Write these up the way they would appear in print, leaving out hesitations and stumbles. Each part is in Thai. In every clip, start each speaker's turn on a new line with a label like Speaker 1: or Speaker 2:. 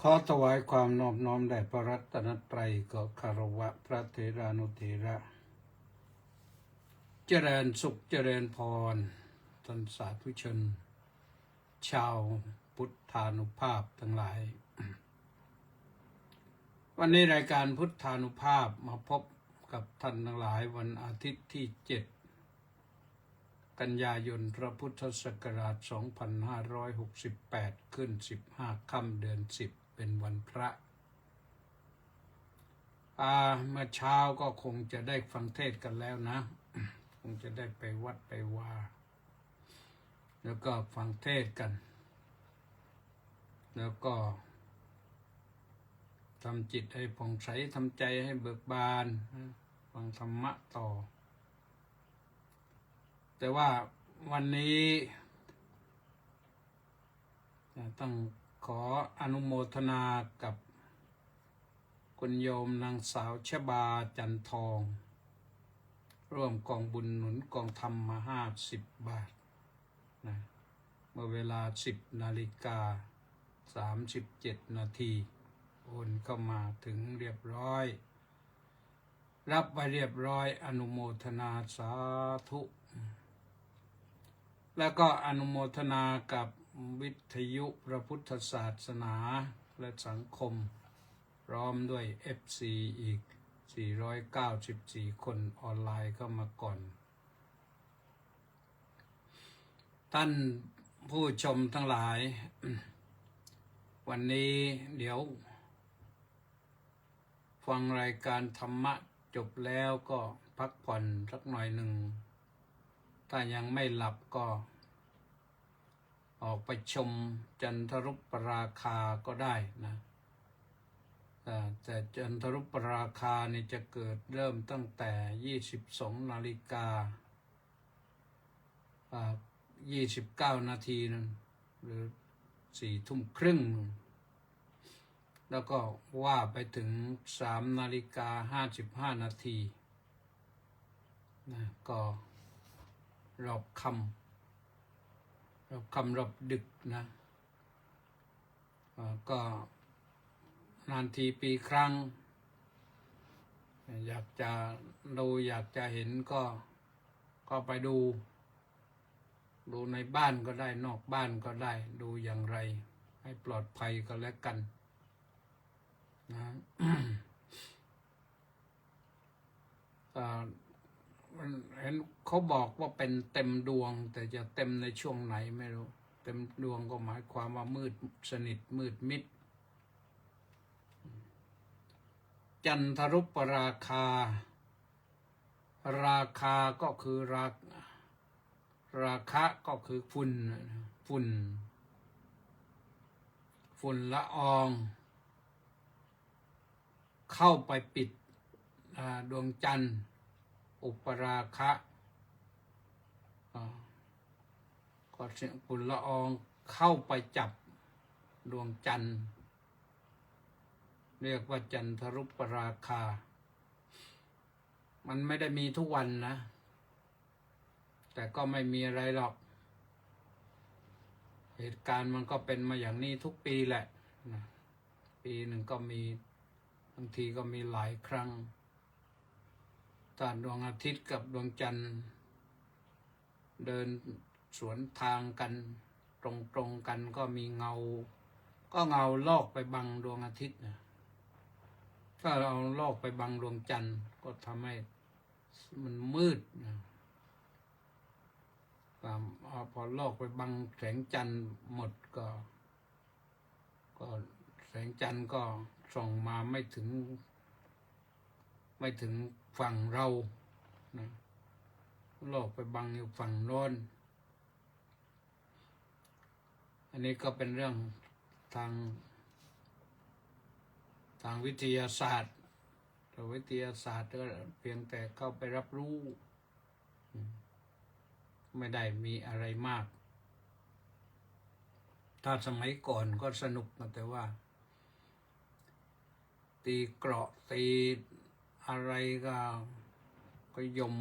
Speaker 1: ขอถวายความนอบน้อมแด่พระรัตนตรัยก็คารวะพระเถรานุเถระเจริญสุขเจริญพรท่านสาธุชนชาวพุทธานุภาพทั้งหลายวันนี้รายการพุทธานุภาพมาพบกับท่านทั้งหลายวันอาทิตย์ที่7 กันยายนพระพุทธศักราช 2568 ขึ้น 15 ค่ำเดือน 10 เป็นวันพระเมื่อเช้าก็คงจะได้ฟังเทศกันแล้วนะ คงจะได้ไปวัดไปวาแล้วก็ฟังเทศกัน แล้วก็ทำจิตให้ผ่องใสทำใจให้เบิกบานฟังธรรมะต่อแต่ว่าวันนี้ต้องขออนุโมทนากับคุณโยมนางสาวชบาจันทองร่วมกองบุญหนุนกองธรรมมา50 บาทนะเมื่อเวลา 10:37 นาทีโอนเข้ามาถึงเรียบร้อยรับไปเรียบร้อยอนุโมทนาสาธุแล้วก็อนุโมทนากับวิทยุพระพุทธศาสนาและสังคมพร้อมด้วย FC อีก494 คนออนไลน์เข้ามาก่อนท่านผู้ชมทั้งหลาย วันนี้เดี๋ยวฟังรายการธรรมะจบแล้วก็พักผ่อนสักหน่อยหนึ่งถ้ายังไม่หลับก็ออกไปชมจันทรุปราคาก็ได้นะแต่จันทรุปราคานี่จะเกิดเริ่มตั้งแต่ 22:29 นาทีนั่นหรือ4:30 น.แล้วก็ว่าไปถึง3:55 นาทีนะก็รอบค่ำรอบดึกนะก็นานทีปีครั้งอยากจะดูอยากจะเห็นก็ไปดูในบ้านก็ได้นอกบ้านก็ได้ดูอย่างไรให้ปลอดภัยก็แล้วกันนะ เห็นเขาบอกว่าเป็นเต็มดวงแต่จะเต็มในช่วงไหนไม่รู้เต็มดวงก็หมายความว่ามืดสนิทมืดมิดจันทรุปราคาราคาก็คือราคะก็คือฝุ่นละอองเข้าไปปิดดวงจันทร์อุปราคะก็ฝุ่นละอองเข้าไปจับดวงจันทร์เรียกว่าจันทรุปราคามันไม่ได้มีทุกวันนะแต่ก็ไม่มีอะไรหรอกเหตุการณ์มันก็เป็นมาอย่างนี้ทุกปีแหละนะปีหนึ่งก็มีบางทีก็มีหลายครั้งถ้าดวงอาทิตย์กับดวงจันทร์เดินสวนทางกันตรงกันก็มีเงาลอกไปบังดวงอาทิตย์นะถ้าเราลอกไปบังดวงจันทร์ก็ทำให้มันมืดนะพอลอกไปบังแสงจันทร์หมดก็แสงจันทร์ก็ส่องมาไม่ถึงฝั่งเรานะลอกไปบังอยู่ฝั่งโน้นอันนี้ก็เป็นเรื่องทางวิทยาศาสตร์แต่วิทยาศาสตร์ก็เพียงแต่เข้าไปรับรู้ไม่ได้มีอะไรมากถ้าสมัยก่อนก็สนุกนะแต่ว่าตีเกราะตีอะไรก็ยม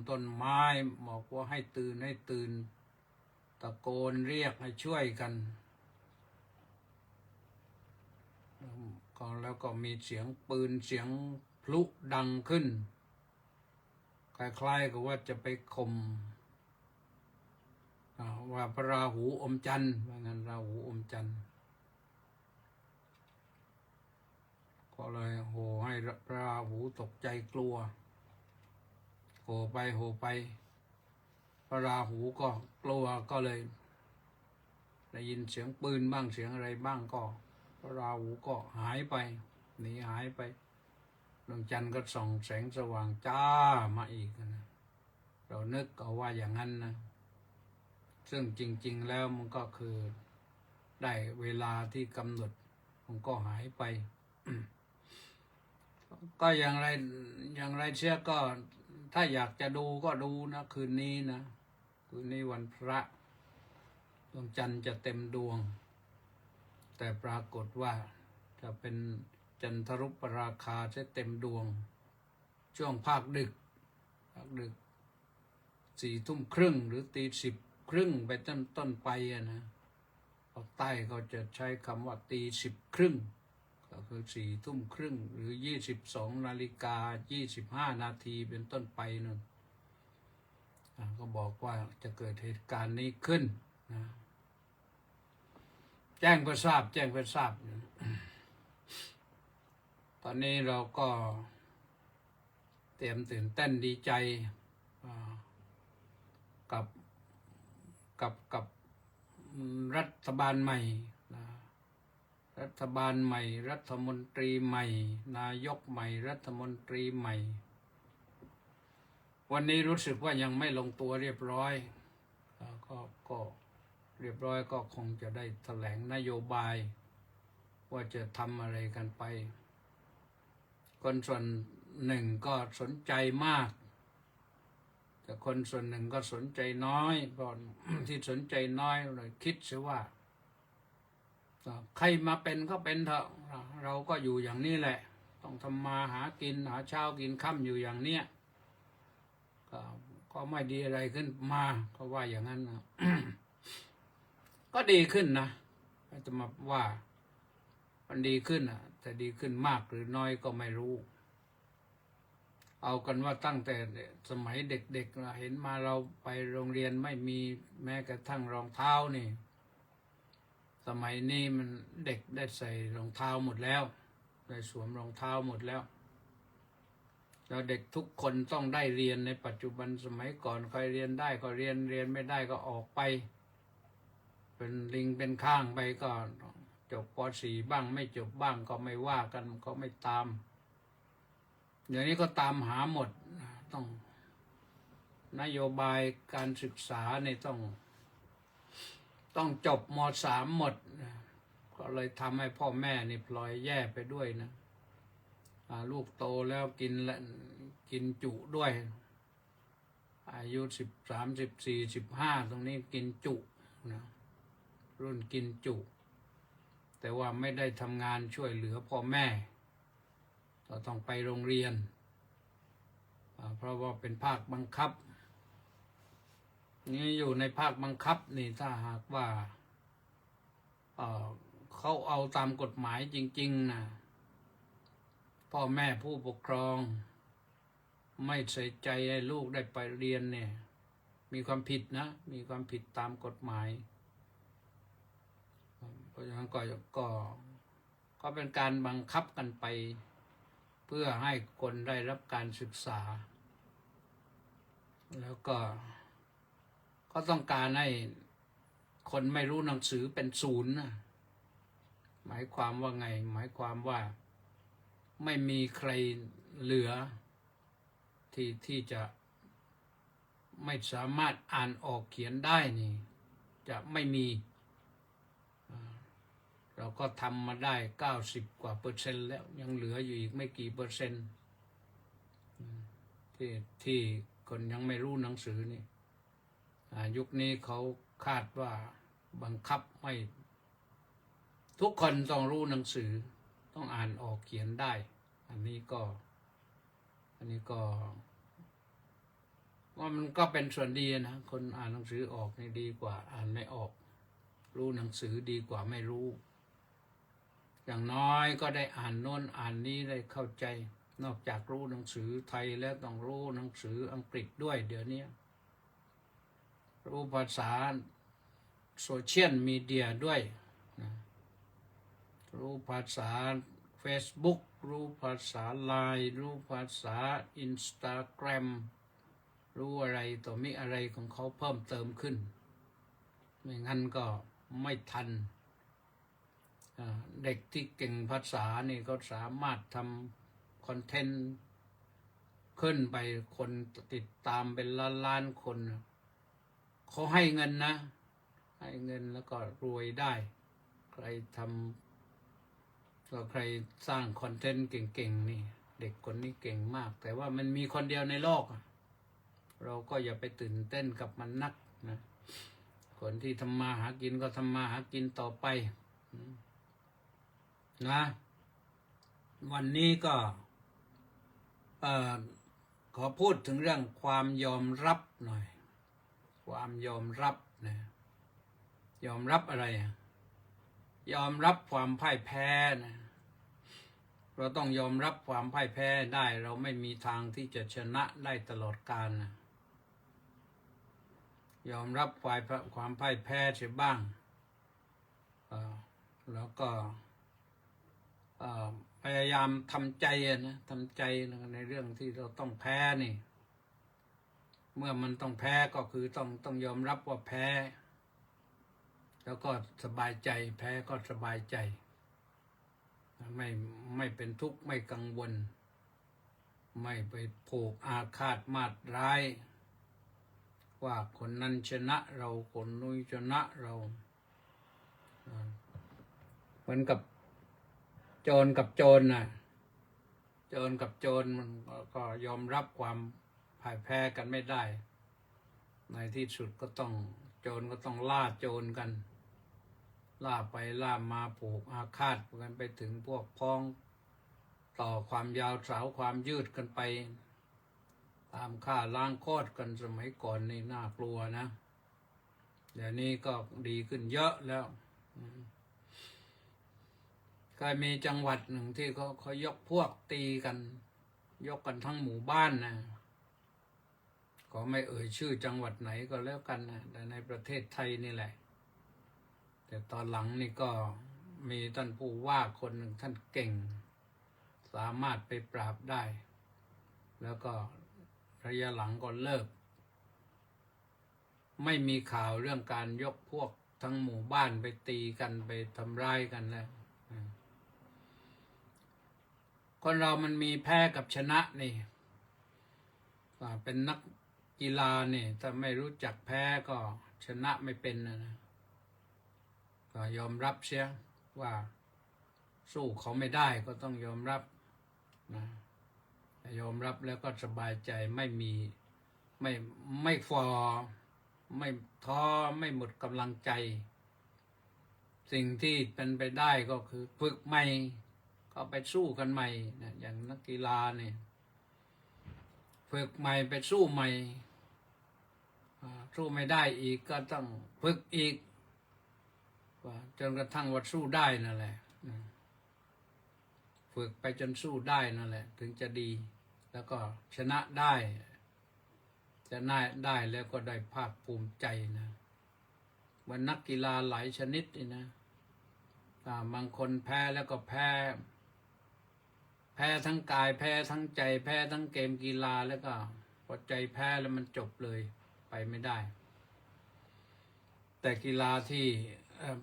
Speaker 1: ต้นไม้บอกว่าให้ตื่นตะโกนเรียกให้ช่วยกัน แล้วก็มีเสียงปืนเสียงพลุดังขึ้นคล้ายๆกับว่าจะไปข่มว่าพระราหูอมจันทร์ว่างั้นราหูอมจันทร์ก็เลยโห่ให้พระราหูตกใจกลัวโห่ไปพระราหูก็กลัวก็เลยได้ยินเสียงปืนบ้างเสียงอะไรบ้างก็พระราหูก็หายไปหนีหายไปดวงจันทร์ก็ส่องแสงสว่างจ้ามาอีกนะเรานึกเอาว่าอย่างนั้นนะซึ่งจริงๆแล้วมันก็คือได้เวลาที่กำหนดมันก็หายไป ก็อย่างไรเชื่อก็ถ้าอยากจะดูก็ดูนะคืนนี้นะคืนนี้วันพระดวงจันทร์จะเต็มดวงแต่ปรากฏว่าจะเป็นจันทรุปราคาจะเต็มดวงช่วงภาคดึก4 ทุ่มครึ่งหรือตี 10 ครึ่งไปต้นไปนะภาคใต้เขาจะใช้คำว่าตี 10 ครึ่งก็คือ4 ทุ่มครึ่งหรือ22:25 นาทีเป็นต้นไปนั่นก็บอกว่าจะเกิดเหตุการณ์นี้ขึ้นนะแจ้งเพื่อทราบตอนนี้เราก็เตรียมตื่นเต้นดีใจกับรัฐบาลใหม่รัฐบาลใหม่รัฐมนตรีใหม่นายกใหม่รัฐมนตรีใหม่วันนี้รู้สึกว่ายังไม่ลงตัวเรียบร้อยก็เรียบร้อยก็คงจะได้แถลงนโยบายว่าจะทำอะไรกันไปคนส่วนหนึ่งก็สนใจมากแต่คนส่วนหนึ่งก็สนใจน้อยเพราะ ที่สนใจน้อยเลยคิดเสียว่าใครมาเป็นก็เป็นเถอะเราก็อยู่อย่างนี้แหละต้องทำมาหากินหาเช้ากินค่ำอยู่อย่างเนี้ยก็ไม่ดีอะไรขึ้นมาก็ว่าอย่างนั้นนะ ก็ดีขึ้นนะจะมาว่ามันดีขึ้นนะแต่ดีขึ้นมากหรือน้อยก็ไม่รู้เอากันว่าตั้งแต่สมัยเด็กๆเห็นมาเราไปโรงเรียนไม่มีแม้กระทั่งรองเท้านี่สมัยนี้มันเด็กได้ใส่รองเท้าหมดแล้วได้สวมรองเท้าหมดแล้วเด็กทุกคนต้องได้เรียนในปัจจุบันสมัยก่อนใครเรียนได้ก็เรียนไม่ได้ก็ออกไปเป็นลิงเป็นข้างไปก็จบป.4 บ้างไม่จบบ้างก็ไม่ว่ากันก็ไม่ตามเดี๋ยวนี้ก็ตามหาหมดต้องนโยบายการศึกษาเนี่ยต้องจบม.3 หมดก็เลยทำให้พ่อแม่นี่พลอยแย่ไปด้วยนะลูกโตแล้วกินจุด้วยอายุ13 14 15ตรงนี้กินจุนะรุ่นกินจุแต่ว่าไม่ได้ทำงานช่วยเหลือพ่อแม่เราต้องไปโรงเรียนเพราะว่าเป็นภาคบังคับนี่อยู่ในภาคบังคับนี่ถ้าหากว่าเขาเอาตามกฎหมายจริงๆนะพ่อแม่ผู้ปกครองไม่ใส่ใจให้ลูกได้ไปเรียนเนี่ยมีความผิดนะมีความผิดตามกฎหมายเพราะฉะนั้นก็เป็นการบังคับกันไปเพื่อให้คนได้รับการศึกษาแล้วก็ต้องการให้คนไม่รู้หนังสือเป็นศูนย์นะหมายความว่าไงหมายความว่าไม่มีใครเหลือที่จะไม่สามารถอ่านออกเขียนได้นี่จะไม่มีเราก็ทำมาได้90 กว่า%แล้วยังเหลืออยู่อีกไม่กี่เปอร์เซ็นต์ที่คนยังไม่รู้หนังสือนี่ยุคนี้เขาคาดว่าบังคับให้ทุกคนต้องรู้หนังสือต้องอ่านออกเขียนได้อันนี้ก็ว่ามันก็เป็นส่วนดีนะคนอ่านหนังสือออกนี่ดีกว่าอ่านไม่ออกรู้หนังสือดีกว่าไม่รู้ อย่างน้อยก็ได้อ่านโน้นอ่านนี้ได้เข้าใจ นอกจากรู้หนังสือไทยแล้วต้องรู้หนังสืออังกฤษด้วยเดี๋ยวนี้รู้ภาษาโซเชียลมีเดียด้วยนะรู้ภาษา Facebook รู้ภาษาไลน์รู้ภาษา Instagram รู้อะไรต่อมีอะไรของเขาเพิ่มเติมขึ้นไม่งั้นก็ไม่ทันเด็กที่เก่งภาษานี่ก็สามารถทำคอนเทนต์ขึ้นไปคนติดตามเป็นล้านๆคนเขาให้เงินนะให้เงินแล้วก็รวยได้ใครทำก็ใครสร้างคอนเทนต์เก่งๆนี่เด็กคนนี้เก่งมากแต่ว่ามันมีคนเดียวในโลกเราก็อย่าไปตื่นเต้นกับมันนักนะคนที่ทำมาหากินก็ทำมาหากินต่อไปนะวันนี้ก็ขอพูดถึงเรื่องความยอมรับหน่อยความยอมรับนะยอมรับอะไรยอมรับความพ่ายแพ้นะเราต้องยอมรับความพ่ายแพ้ได้เราไม่มีทางที่จะชนะได้ตลอดกาลนะยอมรับความพ่ายแพ้เสียบ้างแล้วก็พยายามทำใจนะทำใจในเรื่องที่เราต้องแพ้นี่เมื่อมันต้องแพ้ก็คือต้องยอมรับว่าแพ้แล้วก็สบายใจแพ้ก็สบายใจไม่เป็นทุกข์ไม่กังวลไม่ไปผูกอาฆาตมาตร้ายว่าคนนั้นชนะเราคนนู้นชนะเราเหมือนกับโจรกับโจรนะโจรกับโจรมันก็ยอมรับความพ่ายแพ้กันไม่ได้ในที่สุดก็ต้องโจรก็ต้องล่าโจรกันล่าไปล่ามาผูกอาฆาตกันไปถึงพวกพ้องต่อความยาวสาวความยืดกันไปตามฆ่าล้างโคตรกันสมัยก่อนนี่น่ากลัวนะเดี๋ยวนี้ก็ดีขึ้นเยอะแล้วเคยมีจังหวัดหนึ่งที่เขายกพวกตีกันยกกันทั้งหมู่บ้านนะขอไม่เอ่ยชื่อจังหวัดไหนก็แล้วกันนะแต่ในประเทศไทยนี่แหละแต่ตอนหลังนี่ก็มีท่านผู้ว่าคนหนึ่งท่านเก่งสามารถไปปราบได้แล้วก็ระยะหลังก็เลิกไม่มีข่าวเรื่องการยกพวกทั้งหมู่บ้านไปตีกันไปทำร้ายกันแล้วคนเรามันมีแพ้กับชนะนี่เป็นนักกีฬานี่ถ้าไม่รู้จักแพ้ก็ชนะไม่เป็นนะก็ยอมรับเสียว่าสู้เขาไม่ได้ก็ต้องยอมรับนะยอมรับแล้วก็สบายใจไม่ฟอไม่ท้อไม่หมดกำลังใจสิ่งที่เป็นไปได้ก็คือฝึกใหม่ก็ไปสู้กันใหม่นะอย่างนักกีฬาเนี่ยฝึกใหม่ไปสู้ใหม่สู้ไม่ได้อีกก็ต้องฝึกอีกจนกระทั่งว่าสู้ได้นั่นแหละฝึกไปจนสู้ได้นั่นแหละถึงจะดีแล้วก็ชนะได้จะได้แล้วก็ได้ภาคภูมิใจนะวันนักกีฬาหลายชนิดนี่นะบางคนแพ้แล้วก็แพ้ทั้งกายแพ้ทั้งใจแพ้ทั้งเกมกีฬาแล้วก็พอใจแพ้แล้วมันจบเลยไปไม่ได้แต่กีฬาที่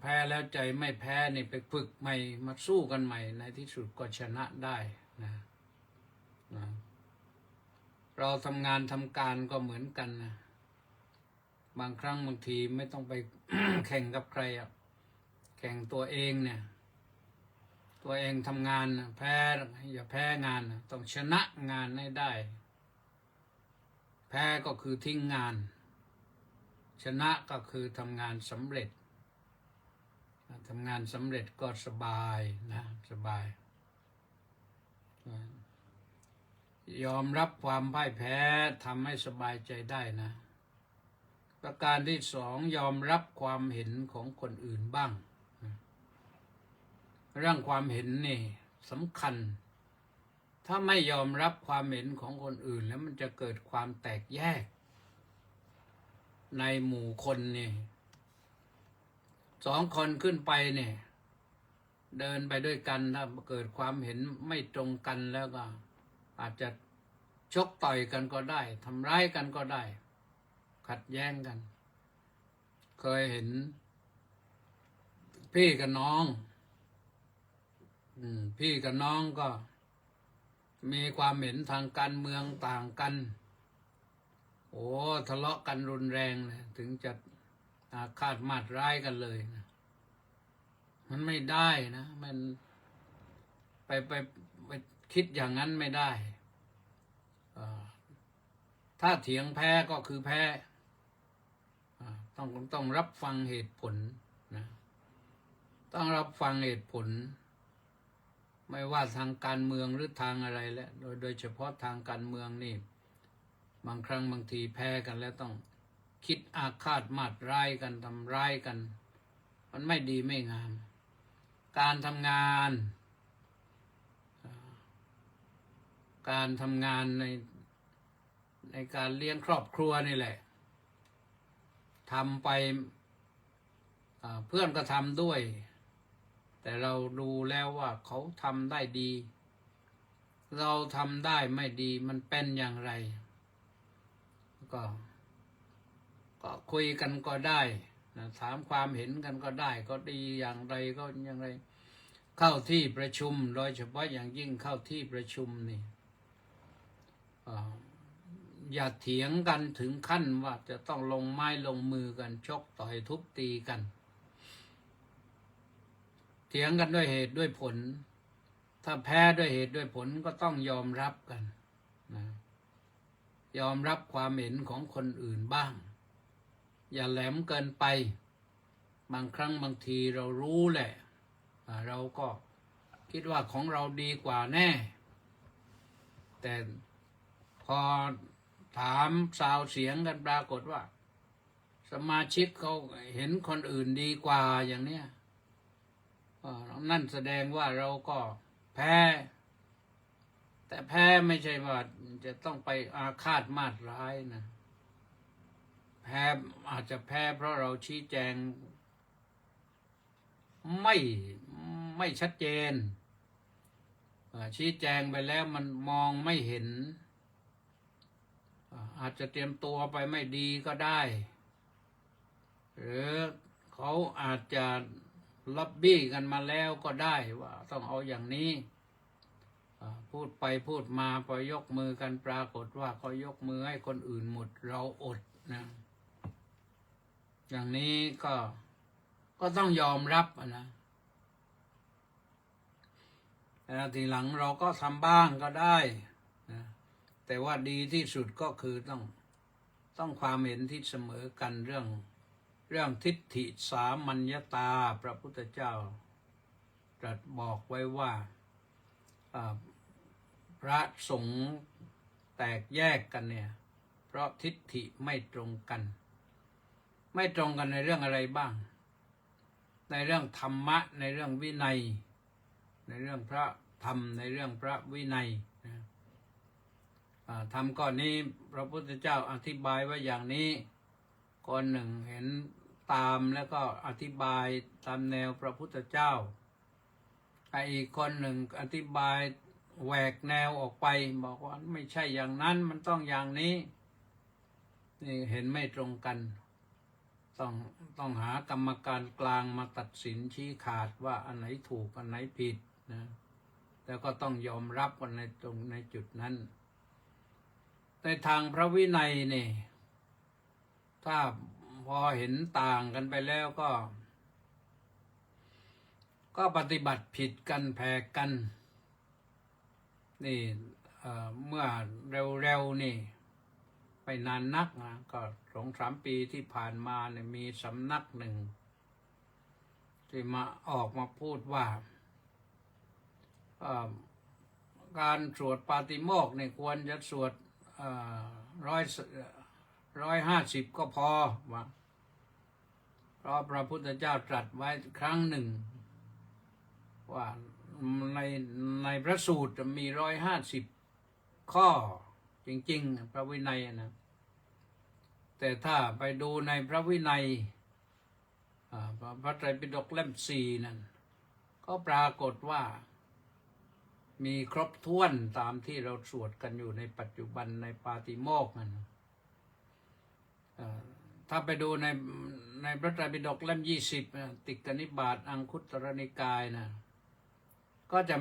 Speaker 1: แพ้แล้วใจไม่แพ้นี่ไปฝึกใหม่มาสู้กันใหม่ในที่สุดก็ชนะได้นะเราทำงานทำการก็เหมือนกันนะบางครั้งบางทีไม่ต้องไป แข่งกับใครแข่งตัวเองเนี่ยตัวเองทำงานแพ้อย่าแพ้งานต้องชนะงานให้ได้แพ้ก็คือทิ้งงานชนะก็คือทำงานสำเร็จทำงานสำเร็จก็สบายนะสบายยอมรับความพ่ายแพ้ทำให้สบายใจได้นะประการที่สองยอมรับความเห็นของคนอื่นบ้าง เรื่องความเห็นนี่สำคัญ ถ้าไม่ยอมรับความเห็นของคนอื่นแล้วมันจะเกิดความแตกแยก ในหมู่คนนี่2 คนขึ้นไปเนี่ยเดินไปด้วยกันถ้าเกิดความเห็นไม่ตรงกันแล้วก็อาจจะชกต่อยกันก็ได้ทำร้ายกันก็ได้ ขัดแย้งกัน เคยเห็นพี่กับน้องพี่กับน้องก็มีความเห็นทางการเมืองต่างกันโอ้ทะเลาะกันรุนแรงเลยถึงจะอาฆาตมาตร้ายกันเลยนะมันไม่ได้นะมันไปคิดอย่างนั้นไม่ได้ถ้าเถียงแพ้ก็คือแพ้ต้องรับฟังเหตุผลนะต้องรับฟังเหตุผลไม่ว่าทางการเมืองหรือทางอะไรแล้วโดยเฉพาะทางการเมืองนี่บางครั้งบางทีแพ้กันแล้วต้องคิดอาฆาตมาตร้ายกันทำร้ายกันมันไม่ดีไม่งามการทำงานในการเลี้ยงครอบครัวนี่แหละทำไปเพื่อนก็ทำด้วยแต่เราดูแล้วว่าเขาทำได้ดีเราทำได้ไม่ดีมันเป็นอย่างไรก็คุยกันก็ได้นะถามความเห็นกันก็ได้ก็ดีอย่างไรก็อย่างไรเข้าที่ประชุมโดยเฉพาะอย่างยิ่งเข้าที่ประชุมนี่อย่าเถียงกันถึงขั้นว่าจะต้องลงไม้ลงมือกันชกต่อยทุบตีกันเถียงกันด้วยเหตุด้วยผลถ้าแพ้ด้วยเหตุด้วยผลก็ต้องยอมรับกันนะยอมรับความเห็นของคนอื่นบ้างอย่าแหลมเกินไปบางครั้งบางทีเรารู้แหละเราก็คิดว่าของเราดีกว่าแน่แต่พอถามซาวเสียงกันปรากฏว่าสมาชิกเขาเห็นคนอื่นดีกว่าอย่างเนี้ยนั่นแสดงว่าเราก็แพ้แต่แพ้ไม่ใช่ว่าจะต้องไปอาฆาตมาตร้ายนะแพ้อาจจะแพ้เพราะเราชี้แจงไม่ชัดเจนชี้แจงไปแล้วมันมองไม่เห็นอาจจะเตรียมตัวไปไม่ดีก็ได้หรือเขาอาจจะล็อบบี้กันมาแล้วก็ได้ว่าต้องเอาอย่างนี้พูดไปพูดมาพอยกมือกันปรากฏว่าเขายกมือให้คนอื่นหมดเราอดนะอย่างนี้ก็ต้องยอมรับนะแต่ทีหลังเราก็ทำบ้างก็ได้นะแต่ว่าดีที่สุดก็คือต้องความเห็นที่เสมอกันเรื่องทิฏฐิสามัญญตาพระพุทธเจ้าตรัสบอกไว้ว่าพระสงฆ์แตกแยกกันเนี่ยเพราะทิฏฐิไม่ตรงกันไม่ตรงกันในเรื่องอะไรบ้างในเรื่องธรรมะในเรื่องวินัยในเรื่องพระธรรมในเรื่องพระวินัยธรรมข้อนี้พระพุทธเจ้าอธิบายไว้อย่างนี้คนหนึ่งเห็นตามแล้วก็อธิบายตามแนวพระพุทธเจ้าอีกคนหนึ่งอธิบายแหวกแนวออกไปบอกว่าไม่ใช่อย่างนั้นมันต้องอย่างนี้นี่เห็นไม่ตรงกันต้องหากรรมการกลางมาตัดสินชี้ขาดว่าอันไหนถูกอันไหนผิดนะแล้วก็ต้องยอมรับกันในจุดนั้นในทางพระวินัยนี่ถ้าพอเห็นต่างกันไปแล้วก็ปฏิบัติผิดกันแพ้กันนี่เมื่อเร็วๆนี่ไปนานนักนะก็2-3 ปีที่ผ่านมาเนี่ยมีสำนักหนึ่งที่ออกมาพูดว่าการสวดปาติโมกข์เนี่ยควรจะสวด150ก็พอว่าเพราะพระพุทธเจ้าตรัสไว้ครั้งหนึ่ง ว่าในในพระสูตรมี150 ข้อจริงๆพระวินัยนะแต่ถ้าไปดูในพระวินัยพระไตรปิฎกเล่ม4นั่นก็ปรากฏว่ามีครบถ้วนตามที่เราสวดกันอยู่ในปัจจุบันในปาติโมกข์นั่นถ้าไปดูในพระไตรปิฎกเล่ม20ติกนิบาตอังคุตรนิกายนะก็จะ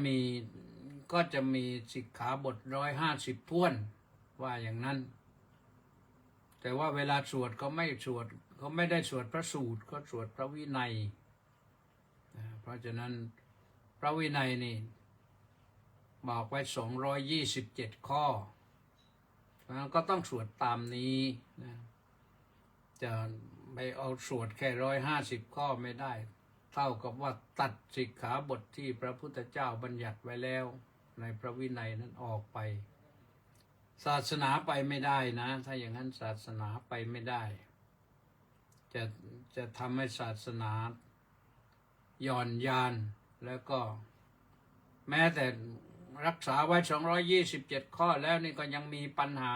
Speaker 1: มีสิกขาบท150ท้วนว่าอย่างนั้นแต่ว่าเวลาสวดเขาไม่ได้สวดพระสูตรเขาสวดพระวินัยเพราะฉะนั้นพระวินัยนี่บอกไว้227 ข้อเพราะฉะนั้นก็ต้องสวดตามนี้นะจะไปเอาสวดแค่150 ข้อไม่ได้เท่ากับว่าตัดสิกขาบทที่พระพุทธเจ้าบัญญัติไว้แล้วในพระวินัยนั้นออกไปศาสนาไปไม่ได้นะถ้าอย่างนั้นศาสนาไปไม่ได้จะทำให้ศาสนาหย่อนยานแล้วก็แม้แต่รักษาไว้227 ข้อแล้วนี่ก็ยังมีปัญหา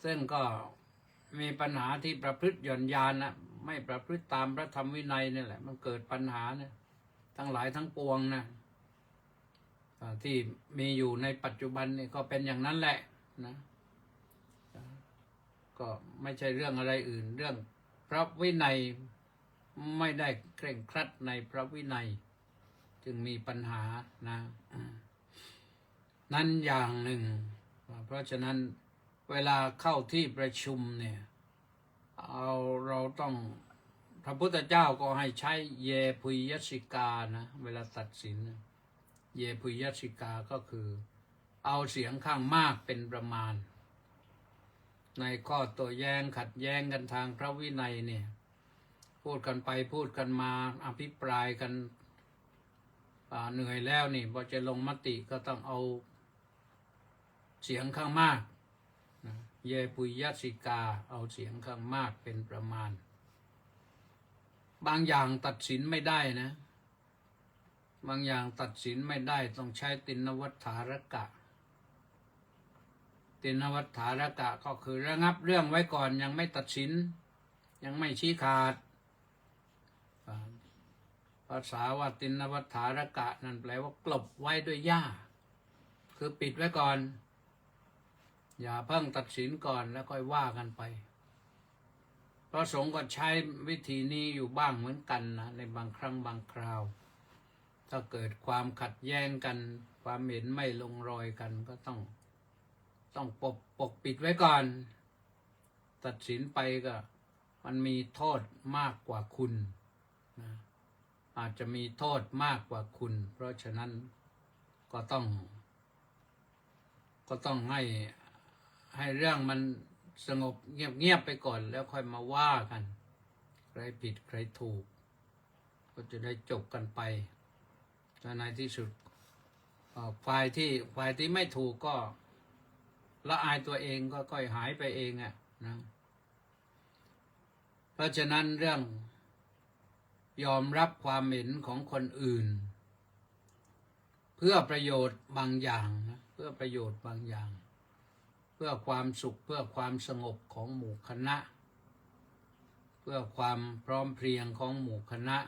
Speaker 1: ซึ่งก็มีปัญหาที่ประพฤติหย่อนยานนะไม่ประพฤติตามพระธรรมวินัยนี่แหละมันเกิดปัญหาเนี่ยทั้งหลายทั้งปวงนะที่มีอยู่ในปัจจุบันนี่ก็เป็นอย่างนั้นแหละนะก็ไม่ใช่เรื่องอะไรอื่นเรื่องพระวินัยไม่ได้เคร่งครัดในพระวินัยจึงมีปัญหานะนั้นอย่างหนึ่งเพราะฉะนั้นเวลาเข้าที่ประชุมเนี่ยเราต้องพระพุทธเจ้าก็ให้ใช้เยพุยสิกานะเวลาตัดสินเยพุยสิกาก็คือเอาเสียงข้างมากเป็นประมาณในข้อโต้แย้งขัดแย้งกันทางพระวินัยเนี่ยพูดกันไปพูดกันมาอภิปรายกันเหนื่อยแล้วนี่พอจะลงมติก็ต้องเอาเสียงข้างมากเยปุยสิกาเอาเสียงข้างมากเป็นประมาณบางอย่างตัดสินไม่ได้นะบางอย่างตัดสินไม่ได้ต้องใช้ตินวัฏฐารกะตินวัฏฐารกะก็คือระงับเรื่องไว้ก่อนยังไม่ตัดสินยังไม่ชี้ขาดภาษาว่าตินวัฏฐารกะนั่นแปลว่ากลบไว้ด้วยหญ้าคือปิดไว้ก่อนอย่าเพิ่งตัดสินก่อนแล้วค่อยว่ากันไปพระสงฆ์ก็ใช้วิธีนี้อยู่บ้างเหมือนกันนะในบางครั้งบางคราวถ้าเกิดความขัดแย้งกันความเห็นไม่ลงรอยกันก็ต้องปกปิดไว้ก่อนตัดสินไปก็มันมีโทษมากกว่าคุณนะอาจจะมีโทษมากกว่าคุณเพราะฉะนั้นก็ต้องให้เรื่องมันสงบเงียบไปก่อนแล้วค่อยมาว่ากันใครผิดใครถูกก็จะได้จบกันไปแต่ในที่สุดฝ่ายที่ไม่ถูกก็ละอายตัวเองก็ค่อยหายไปเองนะเพราะฉะนั้นเรื่องยอมรับความเห็นของคนอื่นเพื่อประโยชน์บางอย่างนะเพื่อประโยชน์บางอย่างเพื่อความสุขเพื่อความสงบของหมู่คณะเพื่อความพร้อมเพรียงของหมู่คณะ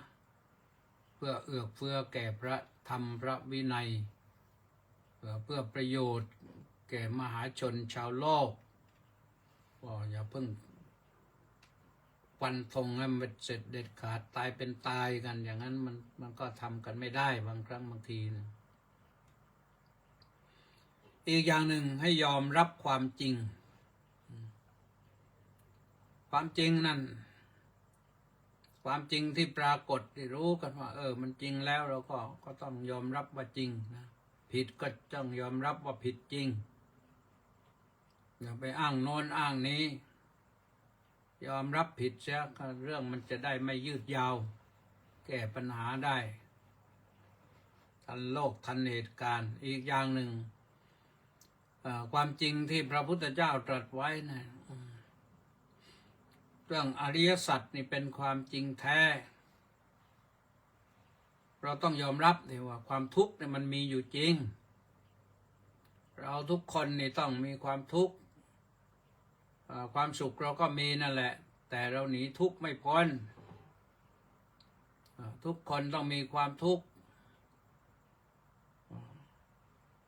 Speaker 1: เพื่อเอื้อเฟื้อแก่พระธรรมพระวินัยเพื่อประโยชน์แก่มหาชนชาวโลกก็อย่าเพิ่งฟันธงให้มันเสร็จเด็ดขาดตายเป็นตายกันอย่างนั้นมันก็ทำกันไม่ได้บางครั้งบางทีนะอีกอย่างหนึ่งให้ยอมรับความจริงความจริงนั่นความจริงที่ปรากฏที่รู้กันว่ามันจริงแล้วเราก็ต้องยอมรับว่าจริงนะผิดก็ต้องยอมรับว่าผิดจริงอย่าไปอ้างโน้นอ้างนี้ยอมรับผิดเสียเรื่องมันจะได้ไม่ยืดยาวแก้ปัญหาได้ทันโลกทันเหตุการณ์อีกอย่างหนึ่งความจริงที่พระพุทธเจ้าตรัสไว้นะเรื่องอริยสัจนี่เป็นความจริงแท้ เราต้องยอมรับเลยว่าความทุกข์เนี่ยมันมีอยู่จริงเราทุกคนนี่ต้องมีความทุกข์ความสุขเราก็มีนั่นแหละแต่เราหนีทุกข์ไม่พ้นทุกคนต้องมีความทุกข์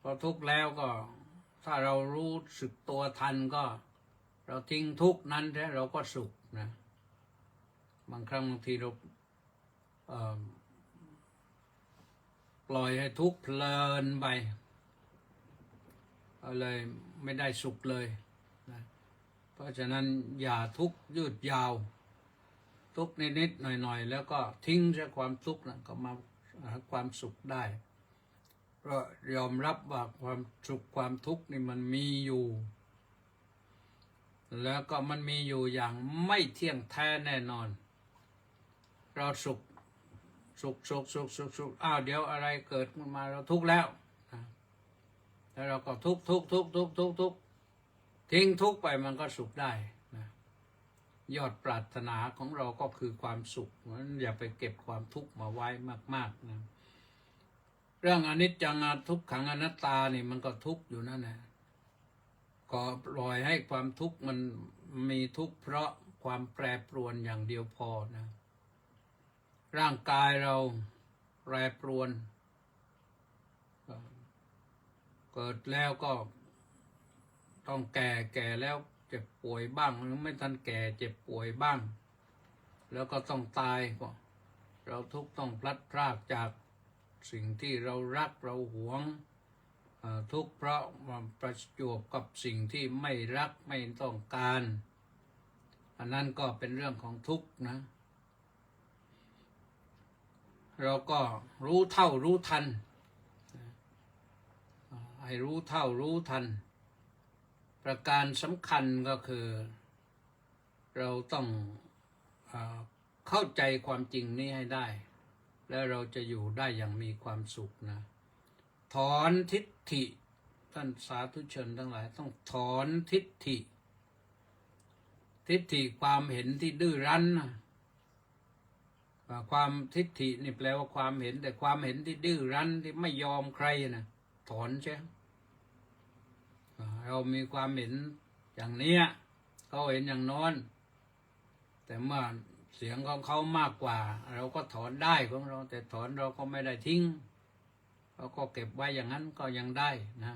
Speaker 1: พอทุกข์แล้วก็ถ้าเรารู้สึกตัวทันก็เราทิ้งทุกข์นั้นแล้วเราก็สุขนะบางครั้งบางทีเราปล่อยให้ทุกข์เพลินไปเลยไม่ได้สุขเลยนะเพราะฉะนั้นอย่าทุกข์ยืดยาวทุกข์นิดๆหน่อยๆแล้วก็ทิ้งซะความทุกข์นะก็มาหาความสุขได้ก็ยอมรับว่าความสุขความทุกข์นี่มันมีอยู่แล้วก็มันมีอยู่อย่างไม่เที่ยงแท้แน่นอนเราสุขอ้าวเดี๋ยวอะไรเกิดขึ้นมาเราทุกข์แล้วแล้วเราก็ทุกข์ทิ้งทุกข์ไปมันก็สุขได้นะยอดปรารถนาของเราก็คือความสุขงั้นอย่าไปเก็บความทุกข์มาไว้มากๆนะเรื่องอนิจจังทุกขังอนัตตานี่มันก็ทุกข์อยู่นั่นแหละก็ปล่อยให้ความทุกข์มันมีทุกข์เพราะความแปรปรวนอย่างเดียวพอนะร่างกายเราแปรปรวนเกิดแล้วก็ต้องแก่แล้วเจ็บป่วยบ้างหรือไม่ทันแก่เจ็บป่วยบ้างแล้วก็ต้องตายก็เราทุกต้องพลัดพรากจากสิ่งที่เรารักเราหวงทุกข์เพราะประจวบกับสิ่งที่ไม่รักไม่ต้องการอันนั้นก็เป็นเรื่องของทุกข์นะเราก็รู้เท่ารู้ทันให้รู้เท่ารู้ทันประการสำคัญก็คือเราต้องเข้าใจความจริงนี้ให้ได้แล้วเราจะอยู่ได้อย่างมีความสุขนะถอนทิฏฐิท่านสาธุชนทั้งหลายต้องถอนทิฏฐิความเห็นที่ดื้อรั้นนะความทิฏฐินี่แปลว่าความเห็นแต่ความเห็นที่ดื้อรั้นที่ไม่ยอมใครนะถอนใช่เรามีความเห็นอย่างนี้เขาเห็นอย่างโน้นแต่เมื่อเสียงของเขามากกว่าเราก็ถอนได้ของเราแต่ถอนเราก็ไม่ได้ทิ้งเราก็เก็บไว้อย่างนั้นก็ยังได้นะ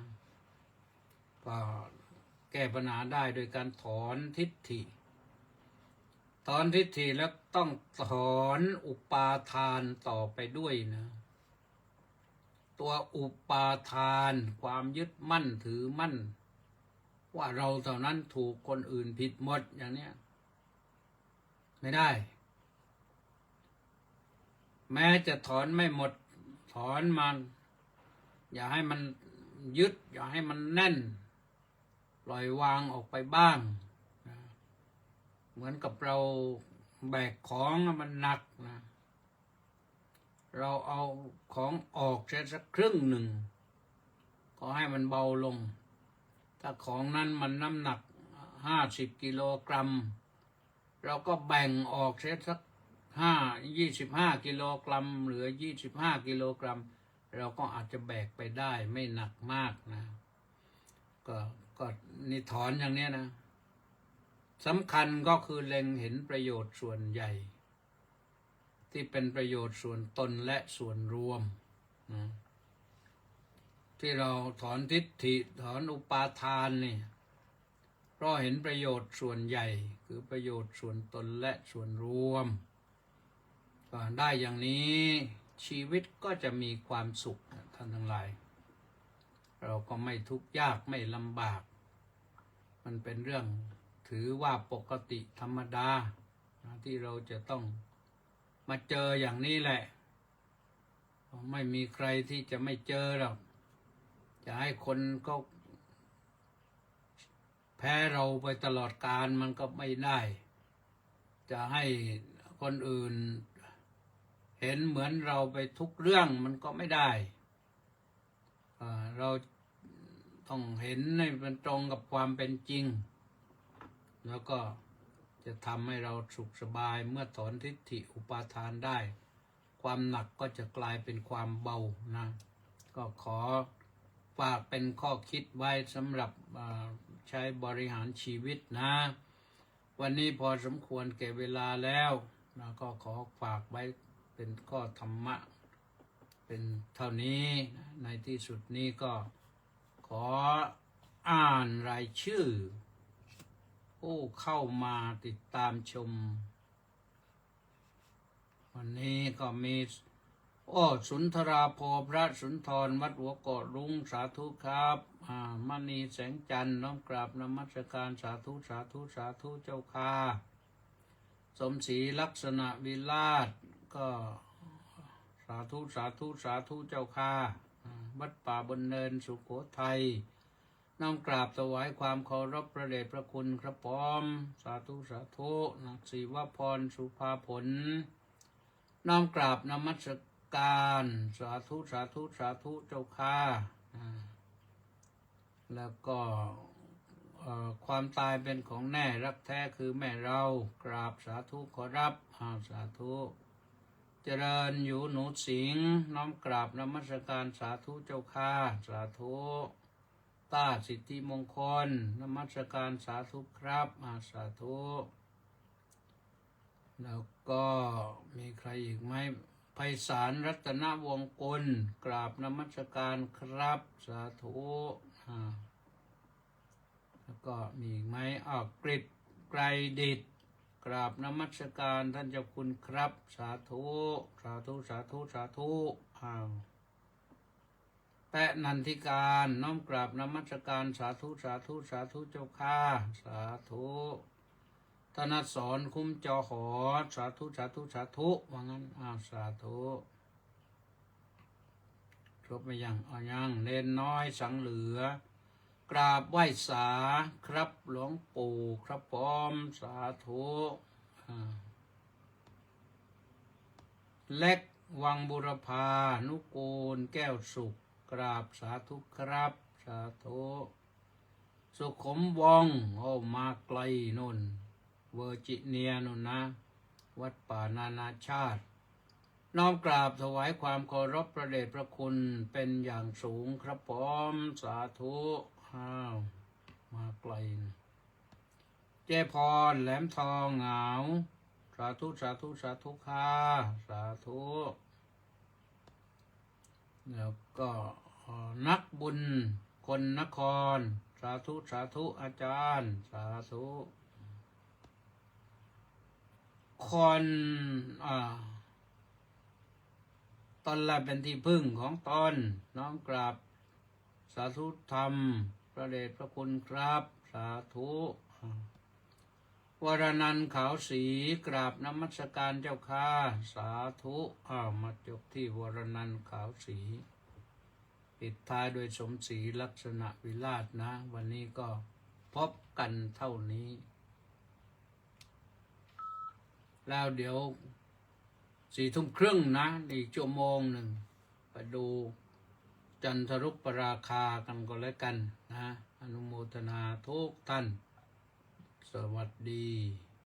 Speaker 1: ก็แก้ปัญหาได้โดยการถอนทิฏฐิแล้วต้องถอนอุปาทานต่อไปด้วยนะตัวอุปาทานความยึดมั่นถือมั่นว่าเราเท่านั้นถูกคนอื่นผิดหมดอย่างนี้ไม่ได้แม้จะถอนไม่หมดถอนมันอย่าให้มันยึดอย่าให้มันแน่นปล่อยวางออกไปบ้างเหมือนกับเราแบกของมันหนักนะเราเอาของออกสักครึ่งหนึ่งก็ให้มันเบาลงถ้าของนั้นมันน้ำหนัก50 กิโลกรัมเราก็แบ่งออกสัก25 กิโลกรัมเหลือ25 กิโลกรัมเราก็อาจจะแบกไปได้ไม่หนักมากนะก็นี่ถอนอย่างนี้นะสำคัญก็คือเล็งเห็นประโยชน์ส่วนใหญ่ที่เป็นประโยชน์ส่วนตนและส่วนรวมนะที่เราถอนทิฏฐิถอนอุปาทานนี่เพราะเห็นประโยชน์ส่วนใหญ่คือประโยชน์ส่วนตนและส่วนรวมก็ได้อย่างนี้ชีวิตก็จะมีความสุขท่านทั้งหลายเราก็ไม่ทุกข์ยากไม่ลำบากมันเป็นเรื่องถือว่าปกติธรรมดาที่เราจะต้องมาเจออย่างนี้แหละไม่มีใครที่จะไม่เจอหรอกจะให้คนก็แพ้เราไปตลอดกาลมันก็ไม่ได้จะให้คนอื่นเห็นเหมือนเราไปทุกเรื่องมันก็ไม่ได้เราต้องเห็นให้มันตรงกับความเป็นจริงแล้วก็จะทำให้เราสุขสบายเมื่อถอนทิฏฐิอุปาทานได้ ความหนักก็จะกลายเป็นความเบานะก็ขอฝากเป็นข้อคิดไว้สำหรับใช้บริหารชีวิตนะวันนี้พอสมควรแก่เวลาแล้วนะก็ขอฝากไว้เป็นข้อธรรมะเป็นเท่านี้ในที่สุดนี้ก็ขออ่านรายชื่อผู้เข้ามาติดตามชมวันนี้ก็มีสุนทราภรณ์พระสุนทรวัดหัวเกาะรุ้งสาธุครับมณีแสงจันทร์น้อมกราบนมัสการสาธุสาธุสาธุเจ้าค่ะสมศรีลักษณะวิราชก็สาธุสาธุสาธุเจ้าค่ะวัดป่าบนเนินสุโขทัยน้อมกราบถวายความเคารพพระเดชพระคุณครับผมสาธุสาธุนักศิวพรสุภาผลน้อมกราบนมัสการสาธุสาธุสาธุเจ้าค่ะแล้วก็ความตายเป็นของแน่รักแท้คือแม่เรากราบสาธุขอรับสาธุเจริญอยู่หนูสิงห์น้อมกราบนมัสการสาธุเจ้าค่ะสาธุต้าสิทธิมงคลนมัสการสาธุครับสาธุแล้วก็มีใครอีกไหมไพศาลรัตนวงศ์กุลกราบนมัสการครับสาธุแล้วก็มีอีกไหมกฤษไกรดิษฐ์กราบนมัสการท่านเจ้าคุณครับสาธุสาธุสาธุสาธุแปะนันทิการน้อมกราบนมัสการสาธุสาธุสาธุเจ้าข้าสาธุธนสรคุ้มจอหอสาธุสาธุสาธุว่างั้นสาธุครบไหมยังยังเนนน้อยสังเหลือกราบไหว้สาครับหลวงปู่ครับพร้อมสาธุเล็กวังบุรพานุกูลแก้วสุขกราบสาธุครับสาธุสุขมวงมาไกลนุ่นเวอร์จิเนียนุ่นนะวัดป่านานาชาติน้อมกราบถวายความเคารพพระเดชพระคุณเป็นอย่างสูงครับพร้อมสาธุมาไกลนะเจพรแหลมทองเหงาสาธุสาธุสาธุค่ะสาธุแล้วก็นักบุญคนนครสาธุสาธุอาจารย์สาธุคนตนละเป็นที่พึ่งของตนน้อมกราบสาธุธรรมพระเดชพระคุณครับสาธุวรนันท์ขาวศรีกราบนมัสการเจ้าค่ะสาธุมาจบที่วรนันท์ขาวศรีปิดท้ายโดยสมศรีลักษณะวิราชนะวันนี้ก็พบกันเท่านี้แล้วเดี๋ยว4:30นะอีกชั่วโมงหนึ่งไปดูจันทรุปราคากันก็แล้วกันนะอนุโมทนาทุกท่านสวัสดี